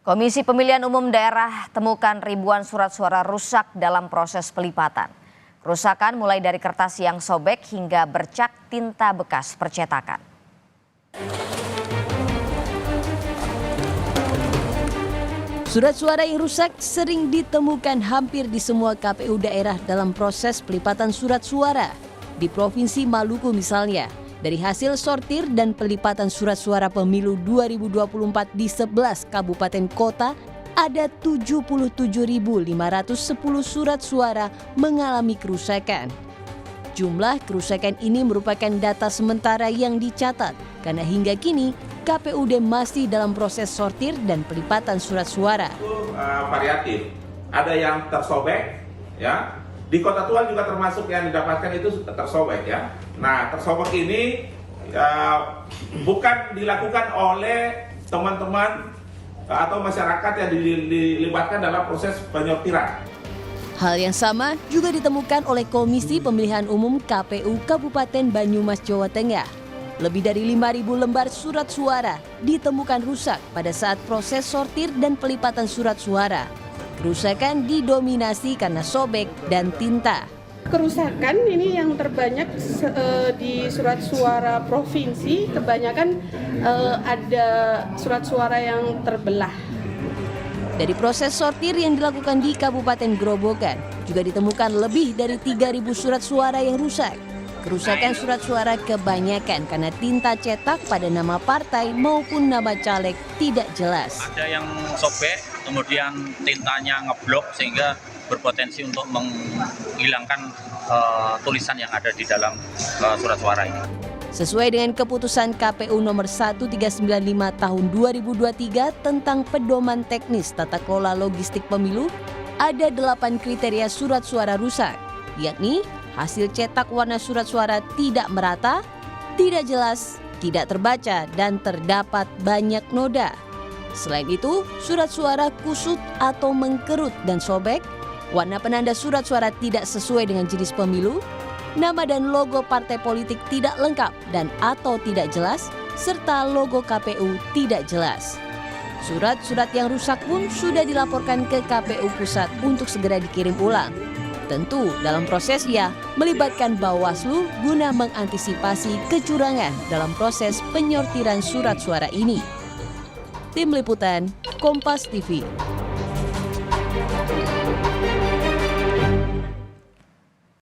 Komisi Pemilihan Umum Daerah temukan ribuan surat suara rusak dalam proses pelipatan. Kerusakan mulai dari kertas yang sobek hingga bercak tinta bekas percetakan. Surat suara yang rusak sering ditemukan hampir di semua KPU daerah dalam proses pelipatan surat suara. Di Provinsi Maluku misalnya, dari hasil sortir dan pelipatan surat suara pemilu 2024 di 11 kabupaten kota, ada 77.510 surat suara mengalami kerusakan. Jumlah kerusakan ini merupakan data sementara yang dicatat karena hingga kini KPUD masih dalam proses sortir dan pelipatan surat suara. Variatif, ada yang tersobek, ya. Di Kota Tua juga termasuk yang didapatkan itu tersobek, ya. Nah, tersobek ini bukan dilakukan oleh teman-teman atau masyarakat yang dilibatkan dalam proses penyortiran. Hal yang sama juga ditemukan oleh Komisi Pemilihan Umum KPU Kabupaten Banyumas, Jawa Tengah. Lebih dari 5.000 lembar surat suara ditemukan rusak pada saat proses sortir dan pelipatan surat suara. Kerusakan didominasi karena sobek dan tinta. Kerusakan ini yang terbanyak di surat suara provinsi, kebanyakan ada surat suara yang terbelah. Dari proses sortir yang dilakukan di Kabupaten Grobogan, juga ditemukan lebih dari 3.000 surat suara yang rusak. Kerusakan surat suara kebanyakan karena tinta cetak pada nama partai maupun nama caleg tidak jelas. Ada yang sobek, kemudian tintanya ngeblok sehingga berpotensi untuk menghilangkan tulisan yang ada di dalam surat suara ini. Sesuai dengan keputusan KPU nomor 1395 tahun 2023 tentang pedoman teknis tata kelola logistik pemilu, ada 8 kriteria surat suara rusak, yakni hasil cetak warna surat suara tidak merata, tidak jelas, tidak terbaca, dan terdapat banyak noda. Selain itu, surat suara kusut atau mengkerut dan sobek, warna penanda surat suara tidak sesuai dengan jenis pemilu, nama dan logo partai politik tidak lengkap dan atau tidak jelas, serta logo KPU tidak jelas. Surat-surat yang rusak pun sudah dilaporkan ke KPU Pusat untuk segera dikirim ulang. Tentu dalam prosesnya melibatkan Bawaslu guna mengantisipasi kecurangan dalam proses penyortiran surat suara ini. Tim Liputan, Kompas TV.